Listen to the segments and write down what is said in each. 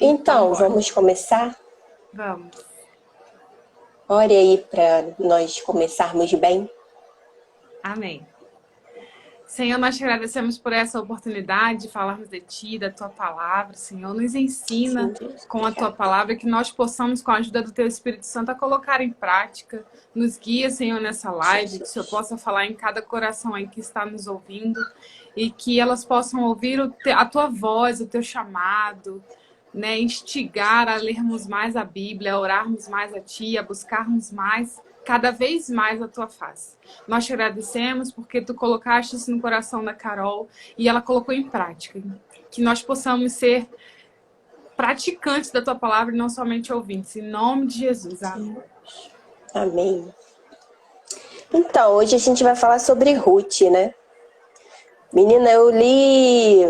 Então, bora. vamos começar? Vamos. Ore aí para nós começarmos bem. Amém. Senhor, nós te agradecemos por essa oportunidade de falarmos de Ti, da Tua Palavra. Senhor, nos ensina Sim, Deus. com a Tua Obrigada. Palavra que nós possamos, com a ajuda do Teu Espírito Santo, a colocar em prática. Nos guia, Senhor, nessa live, que o Senhor Jesus. possa falar em cada coração aí que está nos ouvindo e que elas possam ouvir a Tua voz, o Teu chamado, né? Instigar a lermos mais a Bíblia, a orarmos mais a Ti, a buscarmos mais, cada vez mais a Tua face. Nós te agradecemos porque Tu colocaste isso no coração da Carol e ela colocou em prática. Que nós possamos ser praticantes da Tua palavra e não somente ouvintes. Em nome de Jesus. Amém. Amém. Então, hoje a gente vai falar sobre Ruth, né? Menina, eu li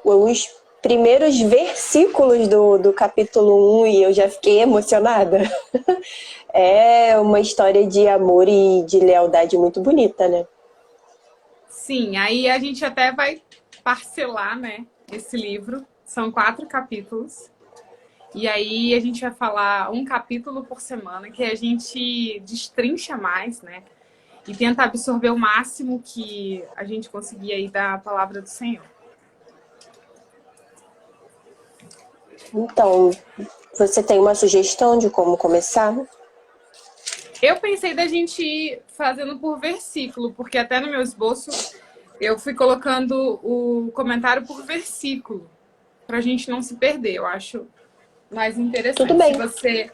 os primeiros versículos do capítulo 1 e eu já fiquei emocionada. É uma história de amor e de lealdade muito bonita, né? Sim, aí a gente até vai parcelar, né, esse livro. São 4 capítulos. E aí a gente vai falar um capítulo por semana, que a gente destrincha mais, né? E tenta absorver o máximo que a gente conseguir aí da palavra do Senhor. Então, você tem uma sugestão de como começar? Eu pensei da gente ir fazendo por versículo, porque até no meu esboço eu fui colocando o comentário por versículo, pra gente não se perder, eu acho mais Tudo interessante. Se bem, você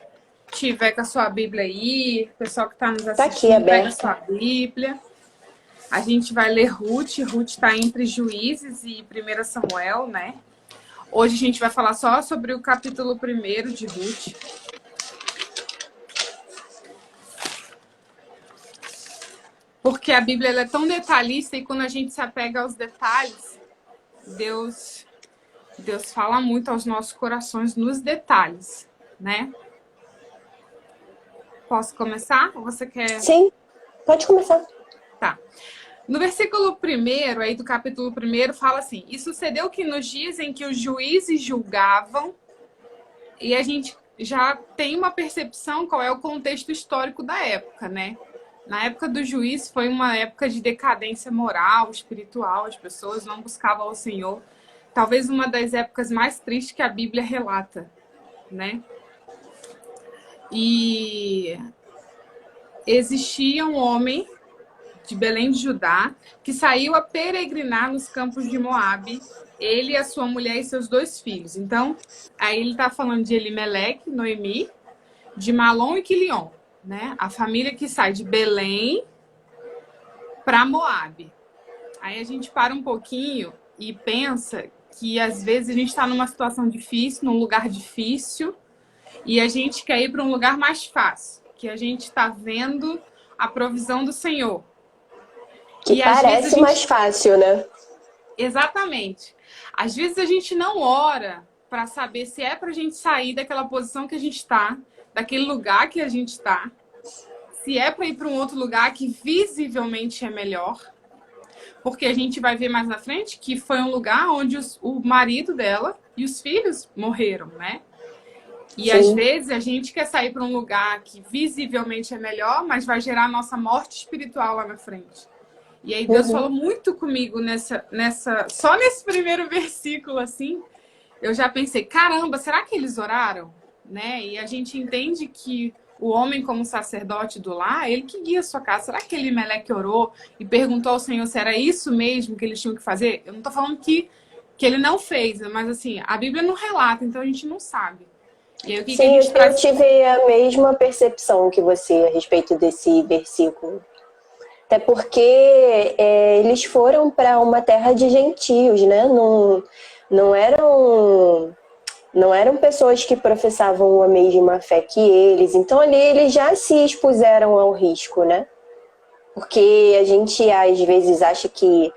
tiver com a sua Bíblia aí, o pessoal que está nos tá aqui assistindo, pega a aberta. sua Bíblia. A gente vai ler Ruth. Ruth está entre Juízes e 1 Samuel, né? Hoje a gente vai falar só sobre o capítulo 1 de Ruth. Porque a Bíblia ela é tão detalhista e quando a gente se apega aos detalhes, Deus fala muito aos nossos corações nos detalhes, né? Posso começar? Ou você quer? Sim, pode começar. Tá. No versículo 1 aí do capítulo 1 fala assim: e sucedeu que nos dias em que os juízes julgavam, e a gente já tem uma percepção qual é o contexto histórico da época, né? Na época do juiz foi uma época de decadência moral, espiritual, as pessoas não buscavam ao Senhor. Talvez uma das épocas mais tristes que a Bíblia relata, né? E existia um homem de Belém de Judá, que saiu a peregrinar nos campos de Moabe, ele, a sua mulher e seus 2 filhos. Então, aí ele está falando de Elimeleque, Noemi, de Malom e Quilion, né? A família que sai de Belém para Moabe. Aí a gente para um pouquinho e pensa que às vezes a gente está numa situação difícil, num lugar difícil, e a gente quer ir para um lugar mais fácil, que a gente está vendo a provisão do Senhor. Que E às vezes a parece gente... mais fácil, né? Exatamente. Às vezes a gente não ora para saber se é para a gente sair daquela posição que a gente está, daquele lugar que a gente está, se é para ir para um outro lugar que visivelmente é melhor, porque a gente vai ver mais na frente que foi um lugar onde o marido dela e os filhos morreram, né? E às Sim. vezes a gente quer sair para um lugar que visivelmente é melhor, mas vai gerar a nossa morte espiritual lá na frente. E aí Deus falou muito comigo só nesse primeiro versículo, assim, eu já pensei, caramba, será que eles oraram? Né? E a gente entende que o homem como sacerdote do lar, ele que guia a sua casa. Será que Elimeleque orou e perguntou ao Senhor se era isso mesmo que eles tinham que fazer? Eu não tô falando que ele não fez, mas assim, a Bíblia não relata, então a gente não sabe. E aí o que a Sim, gente eu traz... tive a mesma percepção que você a respeito desse versículo. Até porque eles foram para uma terra de gentios, né? Não eram pessoas que professavam a mesma fé que eles. Então ali eles já se expuseram ao risco, né? Porque a gente às vezes acha que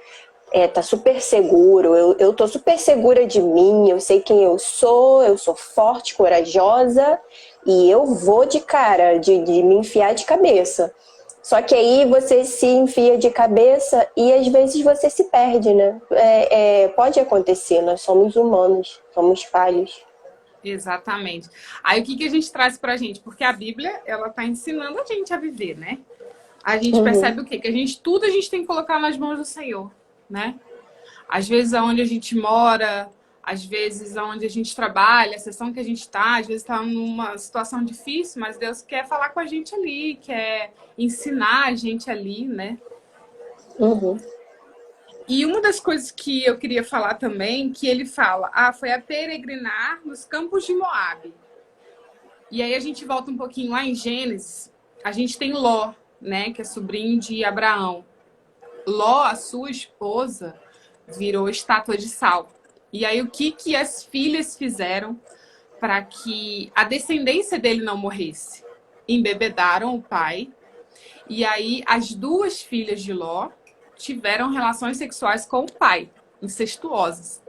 tá super seguro, eu tô super segura de mim, eu sei quem eu sou forte, corajosa e eu vou de cara, de me enfiar de cabeça. Só que aí você se enfia de cabeça e às vezes você se perde, né? Pode acontecer, nós somos humanos, somos falhos. Exatamente. Aí o que que a gente traz pra gente? Porque a Bíblia, ela tá ensinando a gente a viver, né? A gente Uhum, percebe o quê? Que tudo a gente tem que colocar nas mãos do Senhor, né? Às vezes aonde a gente mora, às vezes aonde a gente trabalha, a sessão que a gente está, às vezes está numa situação difícil, mas Deus quer falar com a gente ali, quer ensinar a gente ali, né? uhum, E uma das coisas que eu queria falar também, que ele fala, foi a peregrinar nos campos de Moabe. E aí a gente volta um pouquinho lá em Gênesis, a gente tem Ló, né, que é sobrinho de Abraão. Ló, a sua esposa, virou estátua de sal. E aí o que que as filhas fizeram para que a descendência dele não morresse? Embebedaram o pai. E aí as duas filhas de Ló tiveram relações sexuais com o pai, incestuosas.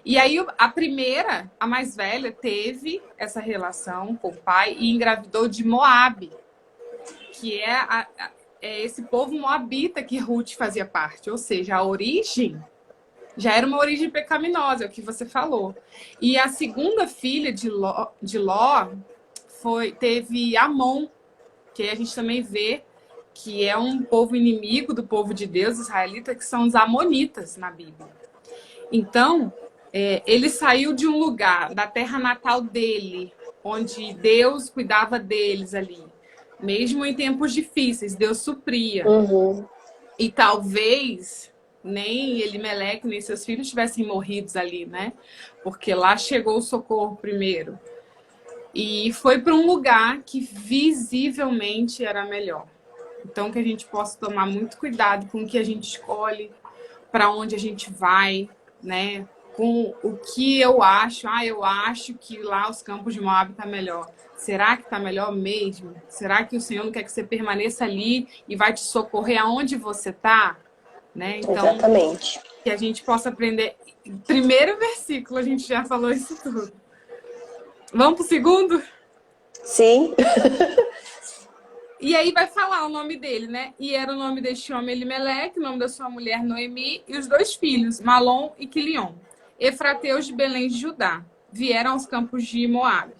E aí a primeira, a mais velha, teve essa relação com o pai e engravidou de Moabe, que é esse povo moabita que Ruth fazia parte. Ou seja, a origem já era uma origem pecaminosa, é o que você falou. E a segunda filha de Ló teve Amon, que a gente também vê que é um povo inimigo do povo de Deus, israelita, que são os amonitas na Bíblia. Então, ele saiu de um lugar, da terra natal dele, onde Deus cuidava deles ali. Mesmo em tempos difíceis, Deus supria. uhum. E talvez nem Elimeleque, nem seus filhos tivessem morridos ali, né? Porque lá chegou o socorro primeiro. E foi para um lugar que visivelmente era melhor. Então, que a gente possa tomar muito cuidado com o que a gente escolhe, para onde a gente vai, né? Com o que eu acho. Eu acho que lá os campos de Moab tá melhor. Será que está melhor mesmo? Será que o Senhor não quer que você permaneça ali e vai te socorrer aonde você está? Né? Então, Exatamente. que a gente possa aprender. Primeiro versículo, a gente já falou isso tudo. Vamos para o segundo? Sim. E aí vai falar o nome dele, né? E era o nome deste homem Elimeleque, o nome da sua mulher Noemi, e os dois filhos, Malom e Quilion, efrateus de Belém de Judá, vieram aos campos de Moabe.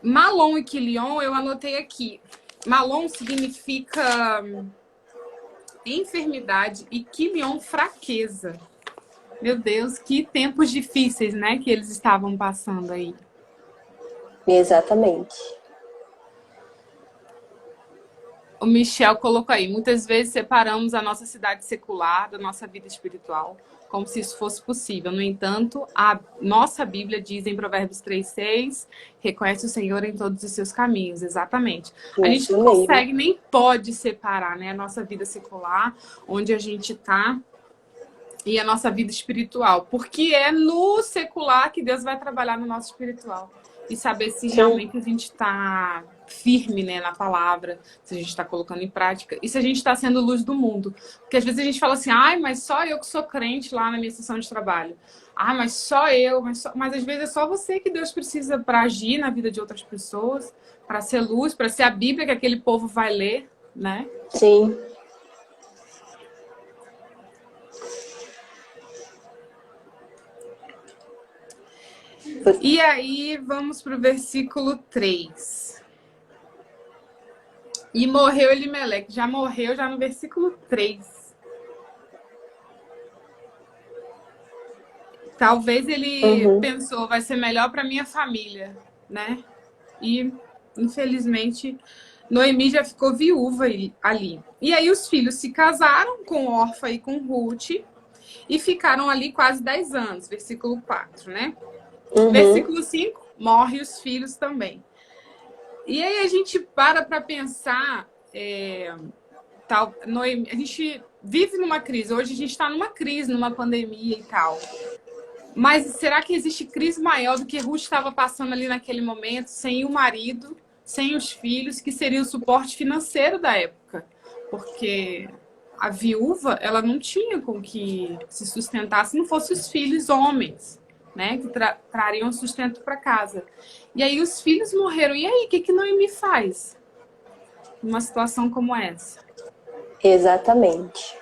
Malom e Quilion, eu anotei aqui. Malom significa enfermidade e Quilion, fraqueza. Meu Deus, que tempos difíceis, né, que eles estavam passando aí. Exatamente. O Michel colocou aí, muitas vezes separamos a nossa cidade secular da nossa vida espiritual, como se isso fosse possível. No entanto, a nossa Bíblia diz em Provérbios 3:6, reconhece o Senhor em todos os seus caminhos. Exatamente. A gente Isso não mesmo. consegue nem pode separar, né, a nossa vida secular, onde a gente está, e a nossa vida espiritual. Porque é no secular que Deus vai trabalhar no nosso espiritual. E saber se realmente a gente está firme, né, na palavra, se a gente está colocando em prática e se a gente está sendo luz do mundo. Porque às vezes a gente fala assim, mas só eu que sou crente lá na minha sessão de trabalho. Mas só eu, mas às vezes é só você que Deus precisa para agir na vida de outras pessoas, para ser luz, para ser a Bíblia que aquele povo vai ler, né? Sim. E aí, vamos para o versículo 3. E morreu Elimeleque. Já morreu já no versículo 3. Talvez ele pensou, vai ser melhor para minha família, né? E, infelizmente, Noemi já ficou viúva ali. E aí os filhos se casaram com Orfa e com Ruth e ficaram ali quase 10 anos. Versículo 4, né? Versículo 5, morre os filhos também. E aí a gente para pensar, Noemi, a gente vive numa crise. Hoje a gente está numa crise, numa pandemia e tal. Mas será que existe crise maior do que Ruth estava passando ali naquele momento, sem o marido, sem os filhos, que seria o suporte financeiro da época? Porque a viúva, ela não tinha com que se sustentar se não fossem os filhos homens, né, que trariam sustento para casa. E aí os filhos morreram. E aí, o que Noemi faz? numa situação como essa. Exatamente.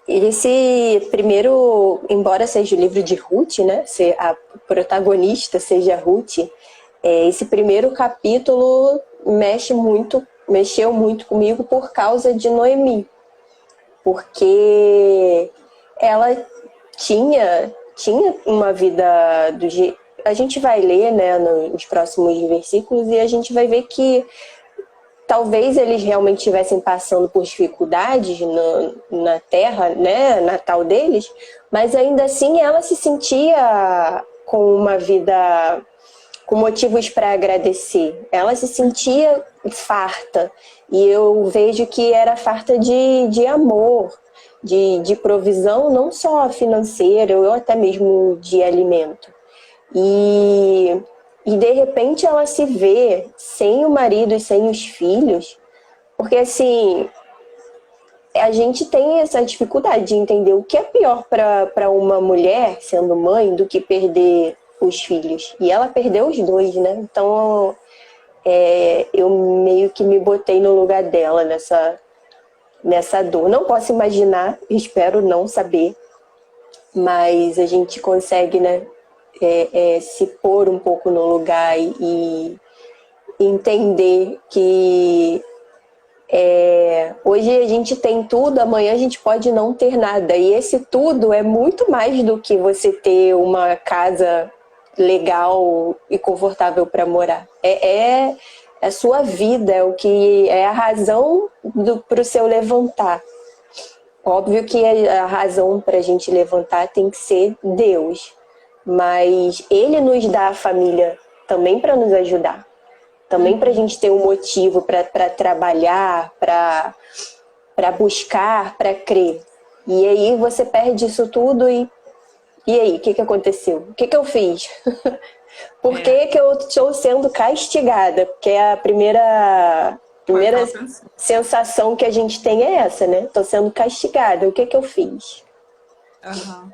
Esse primeiro, embora seja o livro de Ruth, né? A protagonista seja Ruth, esse primeiro capítulo mexeu muito comigo por causa de Noemi. Porque ela tinha uma vida a gente vai ler, né, nos próximos versículos, e a gente vai ver que talvez eles realmente estivessem passando por dificuldades na terra, né, natal deles, mas ainda assim ela se sentia com uma vida, com motivos para agradecer. Ela se sentia farta, e eu vejo que era farta de amor, de provisão, não só financeira, ou até mesmo de alimento. E de repente ela se vê sem o marido e sem os filhos, porque assim, a gente tem essa dificuldade de entender o que é pior para uma mulher sendo mãe do que perder os filhos. E ela perdeu os dois, né? Então eu meio que me botei no lugar dela nessa dor. Não posso imaginar, espero não saber, mas a gente consegue, né? Se pôr um pouco no lugar e entender que hoje a gente tem tudo, amanhã a gente pode não ter nada. E esse tudo é muito mais do que você ter uma casa legal e confortável para morar. É a sua vida, é o que é a razão para o seu levantar. Óbvio que a razão para a gente levantar tem que ser Deus. Mas Ele nos dá a família também para nos ajudar. Também para a gente ter um motivo para trabalhar, para buscar, para crer. E aí você perde isso tudo e aí, o que aconteceu? O que eu fiz? Por que eu estou sendo castigada? Porque a primeira sensação que a gente tem é essa, né? Estou sendo castigada. O que eu fiz? Uhum.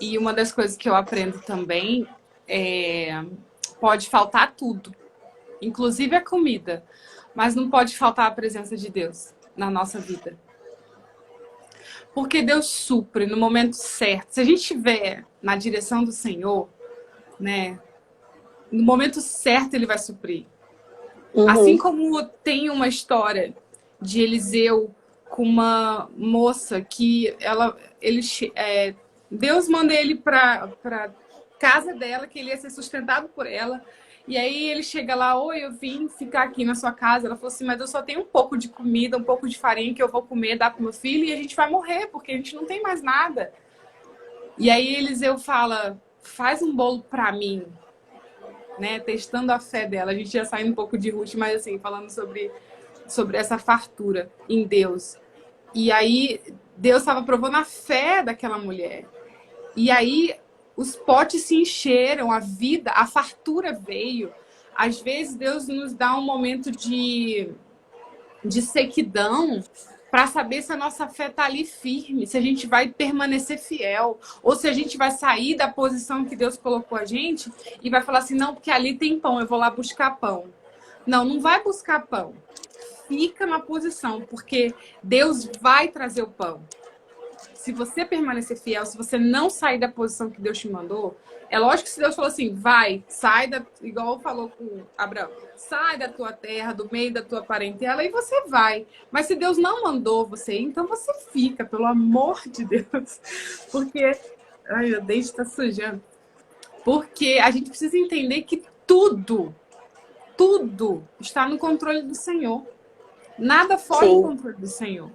E uma das coisas que eu aprendo também pode faltar tudo, inclusive a comida, mas não pode faltar a presença de Deus na nossa vida. Porque Deus supre no momento certo. Se a gente estiver na direção do Senhor, né, no momento certo Ele vai suprir. Uhum. Assim como tem uma história de Eliseu com uma moça que Deus manda ele para casa dela, que ele ia ser sustentado por ela. E aí ele chega lá, oi, eu vim ficar aqui na sua casa. Ela falou assim, mas eu só tenho um pouco de comida, um pouco de farinha que eu vou comer, dar pro meu filho, e a gente vai morrer, porque a gente não tem mais nada. E aí Eliseu fala, faz um bolo para mim, né? Testando a fé dela. A gente ia saindo um pouco de Ruth, mas assim, falando sobre essa fartura em Deus. E aí Deus estava provando a fé daquela mulher. E aí os potes se encheram, a fartura veio. Às vezes Deus nos dá um momento de sequidão para saber se a nossa fé está ali firme, se a gente vai permanecer fiel, ou se a gente vai sair da posição que Deus colocou a gente e vai falar assim, não, porque ali tem pão, eu vou lá buscar pão. Não, não vai buscar pão. Fica na posição, porque Deus vai trazer o pão. Se você permanecer fiel, se você não sair da posição que Deus te mandou, é lógico que se Deus falou assim, vai, sai igual falou com Abraão, sai da tua terra, do meio da tua parentela, e você vai. Mas se Deus não mandou você ir, então você fica, pelo amor de Deus. Porque, ai, meu dente está sujando. Porque a gente precisa entender que tudo está no controle do Senhor. Nada fora do controle do Senhor.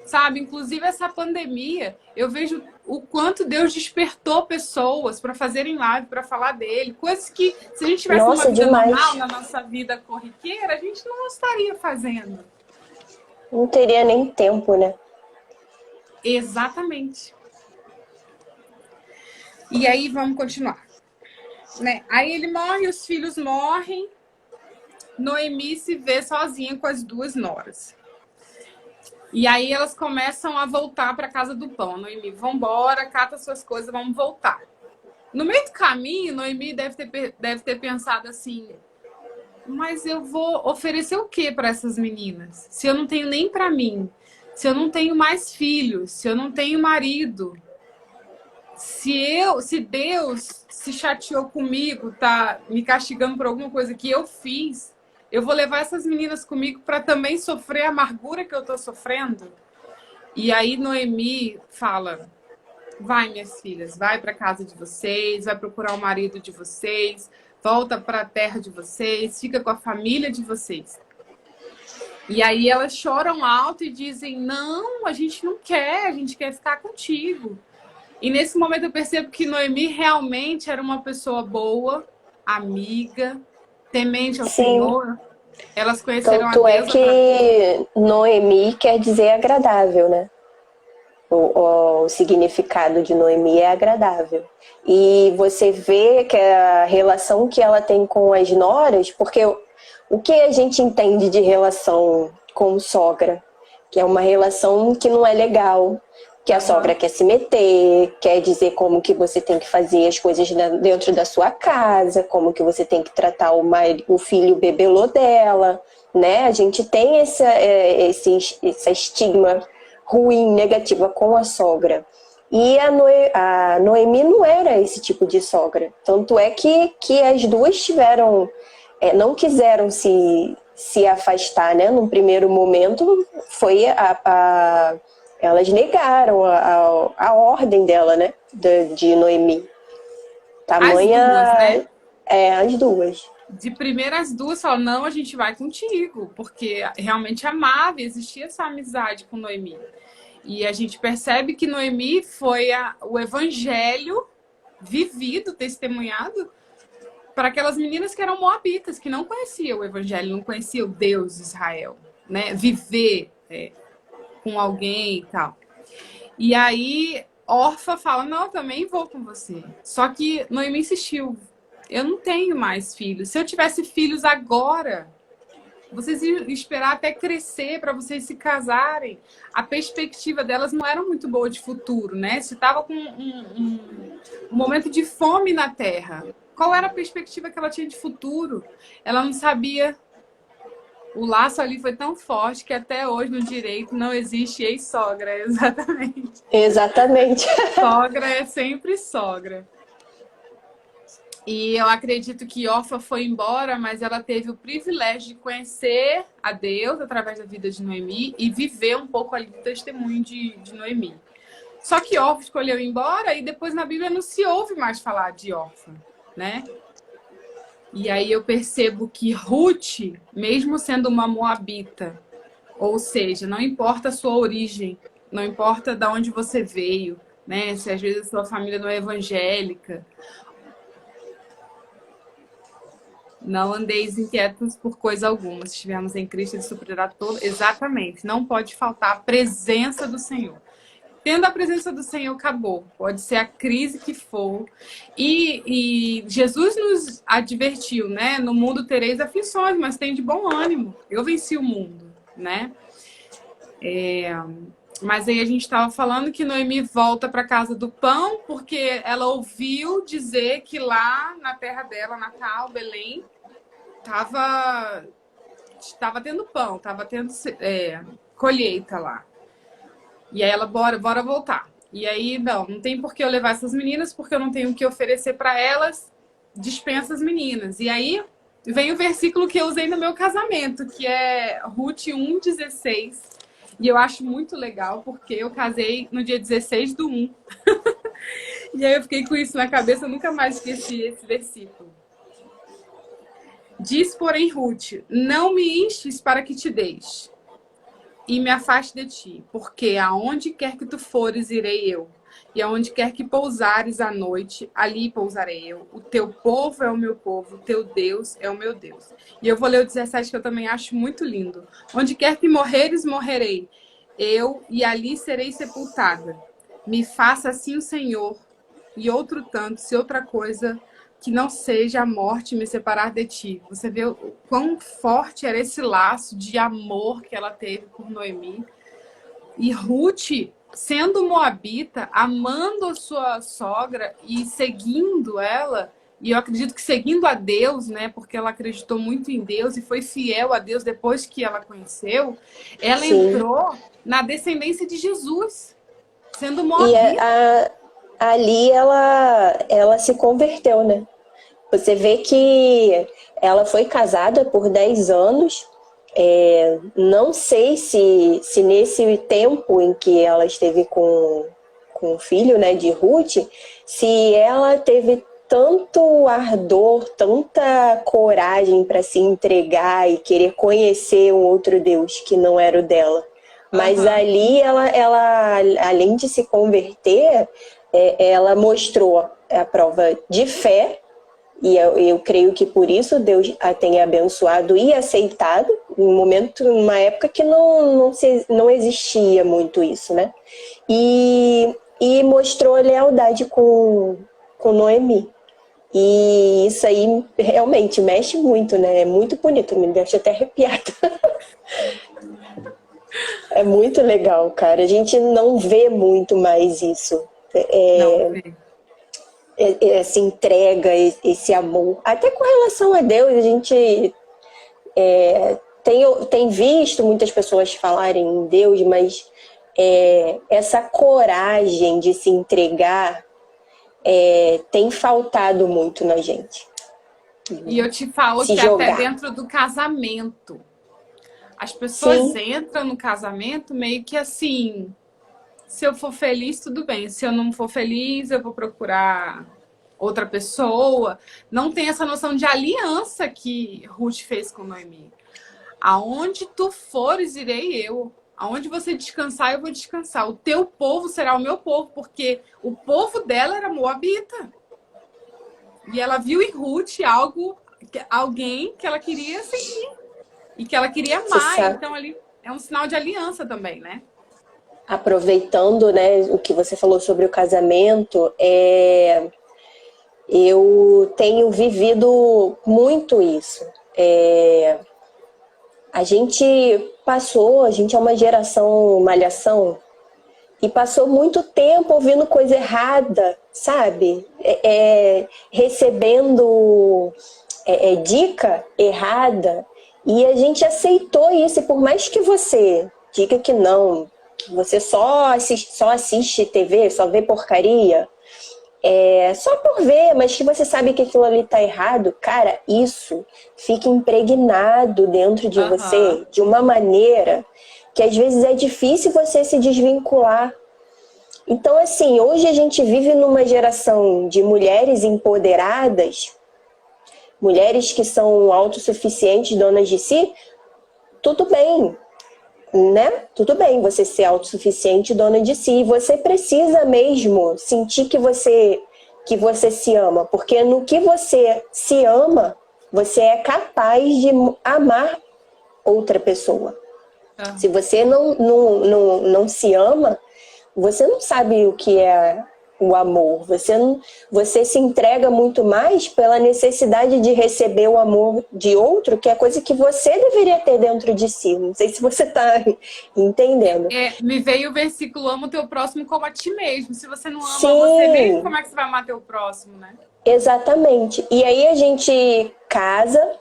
Sabe, inclusive essa pandemia, eu vejo o quanto Deus despertou pessoas para fazerem live, para falar dele. Coisas que, se a gente tivesse uma vida normal na nossa vida corriqueira, a gente não estaria fazendo. Não teria nem tempo, né? Exatamente. E aí, vamos continuar. Né? Aí ele morre, os filhos morrem. Noemi se vê sozinha com as duas noras. E aí elas começam a voltar para a casa do pão. Noemi, vambora, cata suas coisas, vamos voltar. No meio do caminho, Noemi deve ter pensado assim, mas eu vou oferecer o que para essas meninas? Se eu não tenho nem para mim, se eu não tenho mais filhos, se eu não tenho marido, se Deus se chateou comigo, tá me castigando por alguma coisa que eu fiz, eu vou levar essas meninas comigo para também sofrer a amargura que eu tô sofrendo? E aí Noemi fala: vai, minhas filhas, vai para casa de vocês, vai procurar o marido de vocês, volta para a terra de vocês, fica com a família de vocês. E aí elas choram alto e dizem: não, a gente não quer, a gente quer ficar contigo. E nesse momento eu percebo que Noemi realmente era uma pessoa boa, amiga, temente ao Sim. Senhor. Elas conheceram a Tanto é Deus através. que Noemi quer dizer agradável, né? O significado de Noemi é agradável. E você vê que a relação que ela tem com as noras, porque o que a gente entende de relação com sogra? Que é uma relação que não é legal, que a sogra quer se meter, quer dizer como que você tem que fazer as coisas dentro da sua casa, como que você tem que tratar o filho bebelô dela, né? A gente tem esse estigma ruim, negativa com a sogra. E a Noemi não era esse tipo de sogra. Tanto é que as duas tiveram, não quiseram se afastar, né? Num primeiro momento, foi elas negaram a ordem dela, né? De Noemi. As duas, Tamanha. né? As duas. De primeira, as duas falam: não, a gente vai contigo, porque realmente amava e existia essa amizade com Noemi. E a gente percebe que Noemi foi o evangelho vivido, testemunhado, para aquelas meninas que eram moabitas, que não conheciam o evangelho, não conheciam o Deus de Israel, né? Viver com alguém e tal. E aí, Orfa fala: não, eu também vou com você. Só que Noemi insistiu: eu não tenho mais filhos. Se eu tivesse filhos agora, vocês iam esperar até crescer para vocês se casarem. A perspectiva delas não era muito boa de futuro, né? Se estava com um momento de fome na terra, qual era a perspectiva que ela tinha de futuro? Ela não sabia. O laço ali foi tão forte que até hoje no direito não existe ex-sogra, exatamente. Exatamente. Sogra é sempre sogra. E eu acredito que Orfa foi embora, mas ela teve o privilégio de conhecer a Deus através da vida de Noemi e viver um pouco ali do testemunho de Noemi. Só que Orfa escolheu ir embora e depois na Bíblia não se ouve mais falar de Orfa, né? E aí eu percebo que Ruth, mesmo sendo uma moabita, ou seja, não importa a sua origem, não importa de onde você veio, né? Se às vezes a sua família não é evangélica, não andeis inquietos por coisa alguma. Se estivermos em Cristo, Ele suprirá todo. Exatamente. Não pode faltar a presença do Senhor. Tendo a presença do Senhor, acabou. Pode ser a crise que for. E Jesus nos advertiu, né? No mundo tereis aflições, mas tem de bom ânimo. Eu venci o mundo, né? Mas aí a gente estava falando que Noemi volta para a casa do pão, porque ela ouviu dizer que lá na terra dela, Natal, Belém, estava tendo pão, estava tendo colheita lá. E aí ela, bora voltar. E aí, não tem por que eu levar essas meninas, porque eu não tenho o que oferecer para elas, dispensa as meninas. E aí vem o versículo que eu usei no meu casamento, que é Ruth 1,16. E eu acho muito legal, porque eu casei no dia 16/1. E aí eu fiquei com isso na cabeça, eu nunca mais esqueci esse versículo. Diz, porém, Ruth: não me instes para que te deixe e me afaste de ti, porque aonde quer que tu fores, irei eu. E aonde quer que pousares à noite, ali pousarei eu. O teu povo é o meu povo, o teu Deus é o meu Deus. E eu vou ler o 17, que eu também acho muito lindo. Onde quer que morreres, morrerei eu, e ali serei sepultada. Me faça assim o Senhor, e outro tanto, se outra coisa que não seja a morte me separar de ti. Você vê o quão forte era esse laço de amor que ela teve por Noemi. E Ruth, sendo moabita, amando a sua sogra e seguindo ela, E eu acredito que seguindo a Deus, né, porque ela acreditou muito em Deus e foi fiel a Deus depois que ela conheceu, ela Sim. entrou na descendência de Jesus, sendo E moabita. ali ela se converteu, né? Você vê que ela foi casada por 10 anos. Não sei se nesse tempo em que ela esteve com o filho, né, de Ruth, se ela teve tanto ardor, tanta coragem para se entregar e querer conhecer um outro Deus que não era o dela. Mas Aham. ali ela além de se converter, ela mostrou a prova de fé, e eu creio que por isso Deus a tenha abençoado e aceitado, numa época que não existia muito isso, né? E mostrou lealdade com Noemi. E isso aí realmente mexe muito, né? É muito bonito, me deixa até arrepiada. É muito legal, cara. A gente não vê muito mais isso. Não vê. Essa entrega, esse amor. Até com relação a Deus, a gente tem visto muitas pessoas falarem em Deus, mas essa coragem de se entregar tem faltado muito na gente. E eu te falo Se que até jogar. dentro do casamento, as pessoas Sim, entram no casamento meio que assim, se eu for feliz, tudo bem. Se eu não for feliz, eu vou procurar outra pessoa. Não tem essa noção de aliança que Ruth fez com Noemi. Aonde tu fores, irei eu. Aonde você descansar, eu vou descansar. O teu povo será o meu povo, porque o povo dela era moabita. E ela viu em Ruth alguém que ela queria seguir e que ela queria você amar. sabe. Então ali é um sinal de aliança também, né? Aproveitando, né, o que você falou sobre o casamento, eu tenho vivido muito isso. A gente a gente é uma geração malhação e passou muito tempo ouvindo coisa errada, sabe? Recebendo dica errada, e a gente aceitou isso. E por mais que você diga que não, que você só assiste TV, só vê porcaria, só por ver, mas que você sabe que aquilo ali tá errado, cara, isso fica impregnado dentro de Aham. você de uma maneira que às vezes é difícil você se desvincular. Então, assim, hoje a gente vive numa geração de mulheres empoderadas, mulheres que são autossuficientes, donas de si. Tudo bem, né? Tudo bem você ser autossuficiente, dona de si. Você precisa mesmo sentir que você se ama, porque no que você se ama, você é capaz de amar outra pessoa. Se Aham. você não se ama, você não sabe o que é o amor. Você se entrega muito mais pela necessidade de receber o amor de outro, que é coisa que você deveria ter dentro de si. Não sei se você está entendendo. Me veio o versículo: ama o teu próximo como a ti mesmo. Se você não ama você mesmo, Sim, como é que você vai amar teu próximo, né? exatamente. E aí a gente casa,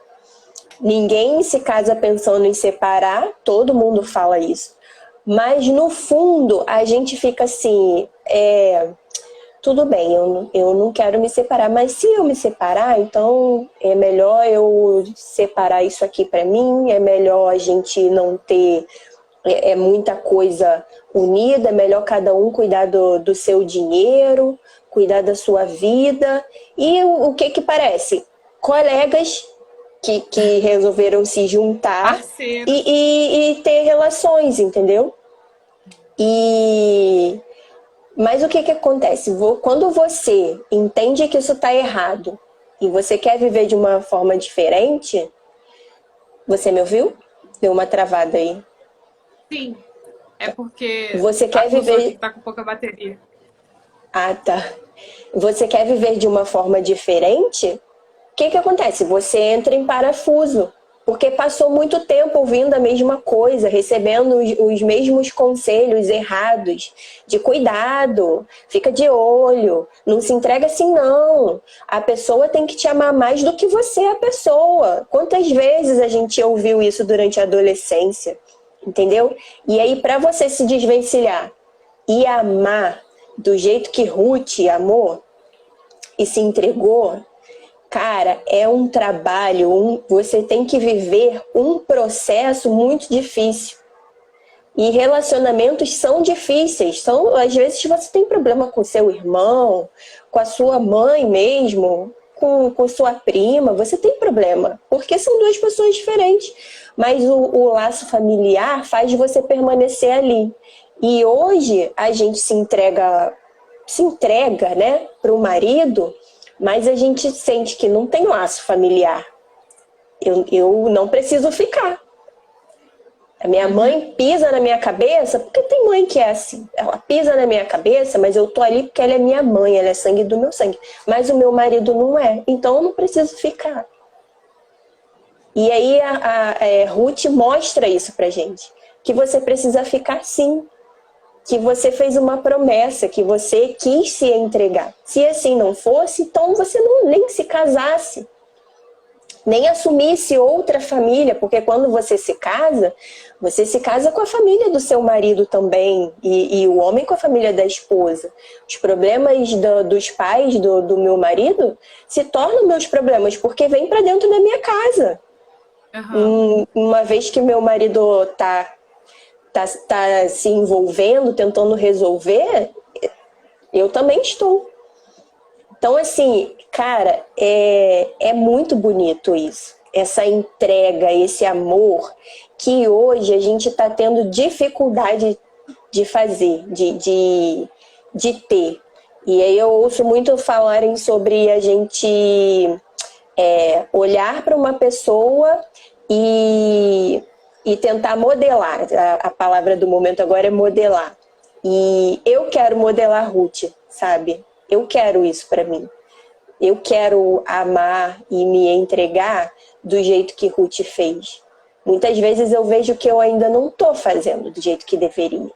ninguém se casa pensando em separar, todo mundo fala isso. Mas no fundo a gente fica assim, tudo bem, eu não quero me separar, mas se eu me separar, então é melhor eu separar isso aqui para mim, é melhor a gente não ter muita coisa unida, é melhor cada um cuidar do seu dinheiro, cuidar da sua vida. E o que parece? Colegas que resolveram se juntar Parceiros. e ter relações, entendeu? Mas o que acontece? Quando você entende que isso está errado e você quer viver de uma forma diferente, você me ouviu? Deu uma travada aí. Sim. É porque Você quer acusou aqui que viver. tá com pouca bateria. Ah, tá. Você quer viver de uma forma diferente? O que acontece? Você entra em parafuso. Porque passou muito tempo ouvindo a mesma coisa, recebendo os mesmos conselhos errados de cuidado, fica de olho, não se entrega assim não. A pessoa tem que te amar mais do que você é a pessoa. Quantas vezes a gente ouviu isso durante a adolescência, entendeu? E aí para você se desvencilhar e amar do jeito que Ruth amou e se entregou, cara, é um trabalho, você tem que viver um processo muito difícil. E relacionamentos são difíceis. Às vezes você tem problema com seu irmão, com a sua mãe mesmo, com sua prima, você tem problema, porque são duas pessoas diferentes. Mas o laço familiar faz você permanecer ali. E hoje a gente se entrega, né, para o marido, mas a gente sente que não tem laço familiar. Eu não preciso ficar. A minha mãe pisa na minha cabeça, porque tem mãe que é assim. Ela pisa na minha cabeça, mas eu tô ali porque ela é minha mãe, ela é sangue do meu sangue. Mas o meu marido não é, então eu não preciso ficar. E aí a Ruth mostra isso pra gente. Que você precisa ficar sim. Que você fez uma promessa, que você quis se entregar. Se assim não fosse, então você nem se casasse, nem assumisse outra família, porque quando você se casa com a família do seu marido também, e o homem com a família da esposa. Os problemas dos pais do meu marido se tornam meus problemas, porque vem para dentro da minha casa. Uhum. Uma vez que meu marido tá se envolvendo, tentando resolver, eu também estou. Então, assim, cara, é muito bonito isso. Essa entrega, esse amor, que hoje a gente está tendo dificuldade de fazer, de ter. E aí eu ouço muito falarem sobre a gente olhar para uma pessoa e tentar modelar. A palavra do momento agora é modelar. E eu quero modelar Ruth, sabe? Eu quero isso para mim. Eu quero amar e me entregar do jeito que Ruth fez. Muitas vezes eu vejo que eu ainda não estou fazendo do jeito que deveria.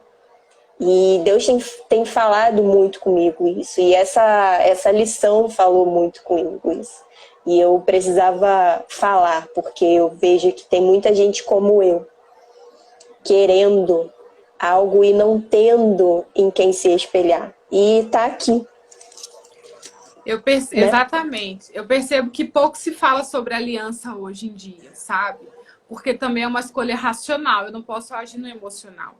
E Deus tem falado muito comigo isso. E essa lição falou muito comigo isso. E eu precisava falar, porque eu vejo que tem muita gente como eu, querendo algo e não tendo em quem se espelhar. E tá aqui. Né? Exatamente. Eu percebo que pouco se fala sobre aliança hoje em dia, sabe? Porque também é uma escolha racional. Eu não posso agir no emocional.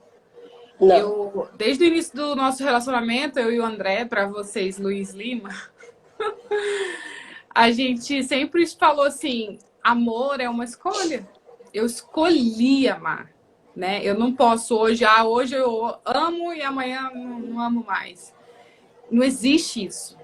Não. Desde o início do nosso relacionamento, eu e o André, para vocês, Luiz Lima, a gente sempre falou assim, amor é uma escolha. Eu escolhi amar, né? Eu não posso hoje eu amo e amanhã não amo mais. Não existe isso.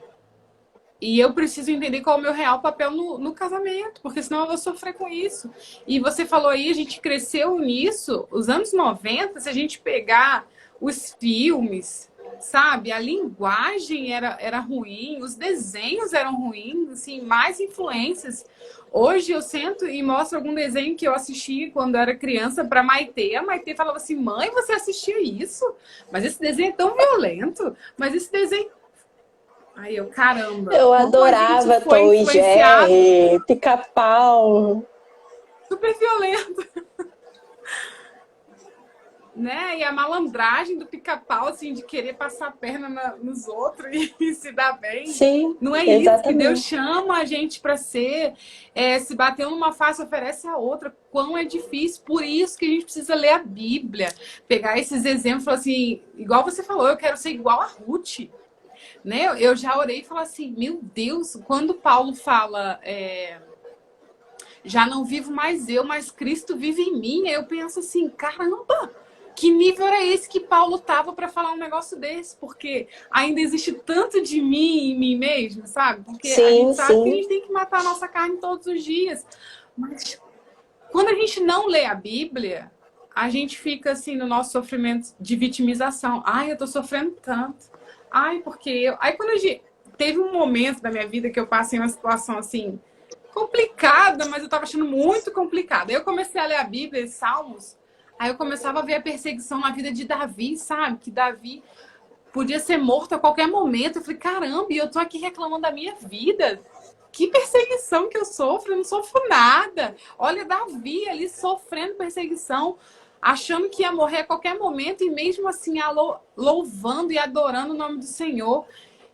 E eu preciso entender qual é o meu real papel no casamento, porque senão eu vou sofrer com isso. E você falou aí, a gente cresceu nisso, os anos 90, se a gente pegar os filmes, sabe? A linguagem era ruim, os desenhos eram ruins, assim, mais influências. Hoje eu sento e mostro algum desenho que eu assisti quando era criança para Maitê. A Maitê falava assim, mãe, você assistia isso? Mas esse desenho é tão violento, mas esse desenho... Aí eu, caramba. Eu adorava Tom e Jerry, Pica-Pau. Super violento. Né? E a malandragem do Pica-Pau, assim, de querer passar a perna nos outros e se dar bem. Sim, não é exatamente. Isso que Deus chama a gente para ser. Se bater numa face, oferece a outra. Quão é difícil. Por isso que a gente precisa ler a Bíblia. Pegar esses exemplos e falar assim, igual você falou, eu quero ser igual a Ruth. Né? Eu já orei e falei assim, meu Deus, quando Paulo fala, já não vivo mais eu, mas Cristo vive em mim, eu penso assim, caramba, que nível era esse que Paulo tava para falar um negócio desse? Porque ainda existe tanto de mim em mim mesmo, sabe? Porque a gente sabe que a gente tem que matar a nossa carne todos os dias. Mas quando a gente não lê a Bíblia, a gente fica assim no nosso sofrimento de vitimização. Ai, eu tô sofrendo tanto. Ai, porque eu... Aí quando teve um momento da minha vida que eu passei uma situação assim complicada, mas eu estava achando muito complicada. Aí eu comecei a ler a Bíblia, Salmos, aí eu começava a ver a perseguição na vida de Davi, sabe? Que Davi podia ser morto a qualquer momento. Eu falei, caramba, e eu tô aqui reclamando da minha vida. Que perseguição que eu sofro? Eu não sofro nada. Olha, Davi ali sofrendo perseguição, achando que ia morrer a qualquer momento e mesmo assim louvando e adorando o nome do Senhor.